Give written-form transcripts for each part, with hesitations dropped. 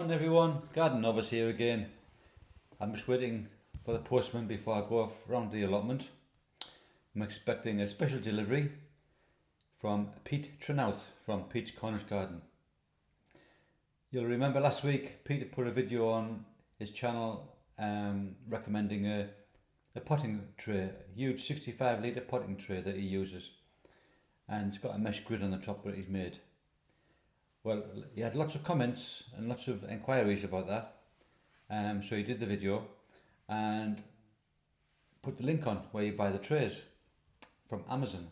Morning everyone, Garden Novice here again. I'm just waiting for the postman before I go round the allotment. I'm expecting a special delivery from Pete Trenouth from Pete's Cornish Garden. You'll remember last week Peter put a video on his channel recommending a potting tray, a huge 65 litre potting tray that he uses, and it's got a mesh grid on the top that he's made. Well, he had lots of comments and lots of inquiries about that, so he did the video and put the link on where you buy the trays from Amazon.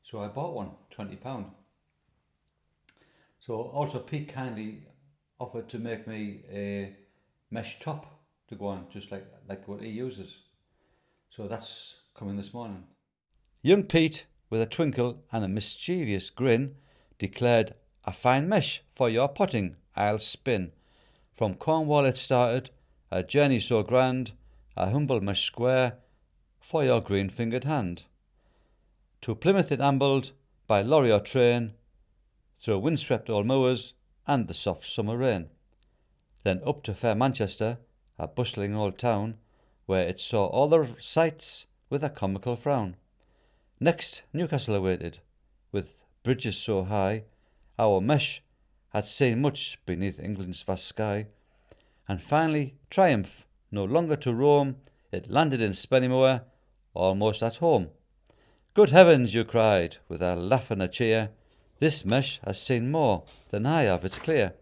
So I bought one, £20. So also Pete kindly offered to make me a mesh top to go on, just like what he uses. So that's coming this morning. Young Pete, with a twinkle and a mischievous grin, declared, "A fine mesh for your potting I'll spin. From Cornwall it started, a journey so grand, a humble mesh square for your green-fingered hand. To Plymouth it ambled, by lorry or train, through windswept old moors and the soft summer rain. Then up to fair Manchester, a bustling old town, where it saw all the sights with a comical frown. Next Newcastle awaited, with bridges so high, our mesh had seen much beneath England's vast sky. And finally, triumph, no longer to roam, it landed in Spennymoor, almost at home. Good heavens, you cried, with a laugh and a cheer, this mesh has seen more than I have, it's clear.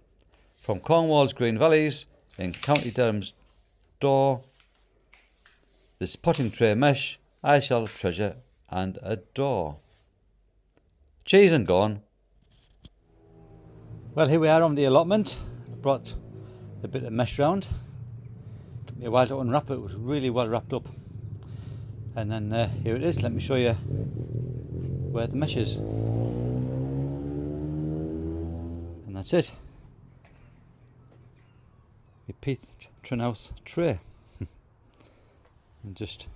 From Cornwall's green valleys, in County Durham's door, this potting tray mesh I shall treasure and adore." Cheese and gone. Well, here we are on the allotment. I brought a bit of mesh round. Took me a while to unwrap it. It was really well wrapped up. And then here it is. Let me show you where the mesh is. And that's it. The Pete Trenouth tray. And just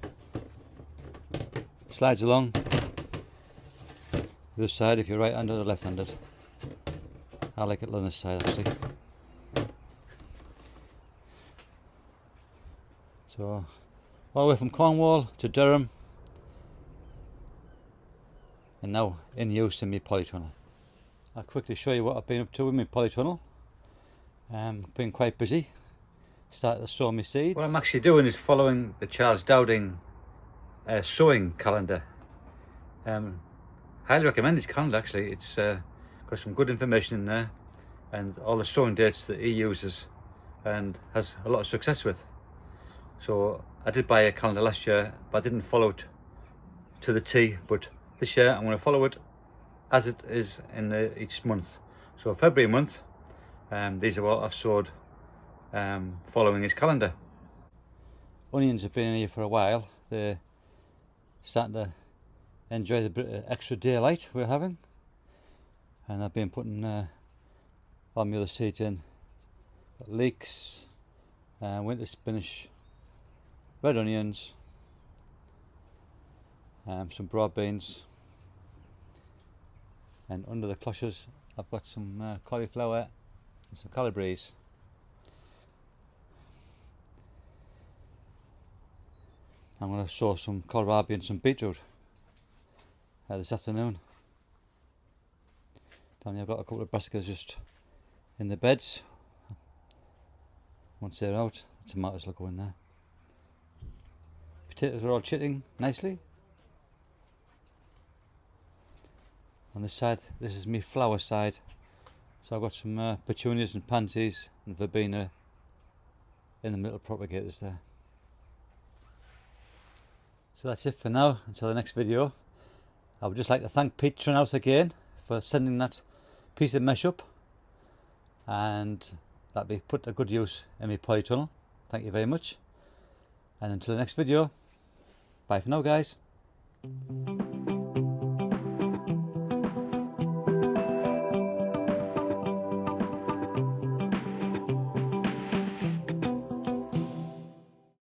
slides along this side if you're right-handed or left-handed. I like it on this side actually. So all the way from Cornwall to Durham, and now in use in my polytunnel. I'll quickly show you what I've been up to with my polytunnel. Been quite busy. Started to sow my seeds. What I'm actually doing is following the Charles Dowding sowing calendar. Highly recommend his calendar actually. It's got some good information in there and all the sowing dates that he uses and has a lot of success with. So I did buy a calendar last year, but I didn't follow it to the T, but this year I'm going to follow it as it is in each month. So February month, these are what I've sowed following his calendar. Onions have been in here for a while. They're starting to enjoy the bit of extra daylight we're having, and I've been putting all my other seeds in. Got leeks, winter spinach, red onions, some broad beans, and under the cloches I've got some cauliflower and some calabrese. I'm going to sow some kohlrabi and some beetroot this afternoon. Down here I've got a couple of brassicas just in the beds. Once they're out, the tomatoes will go in there. Potatoes are all chitting nicely. On this side, this is my flower side. So I've got some petunias and pansies and verbena in the middle propagators there. So that's it for now, until the next video. I would just like to thank Pete Trenouth again for sending that piece of mesh up, and that'll be put to good use in my polytunnel. Thank you very much, and until the next video, bye for now guys.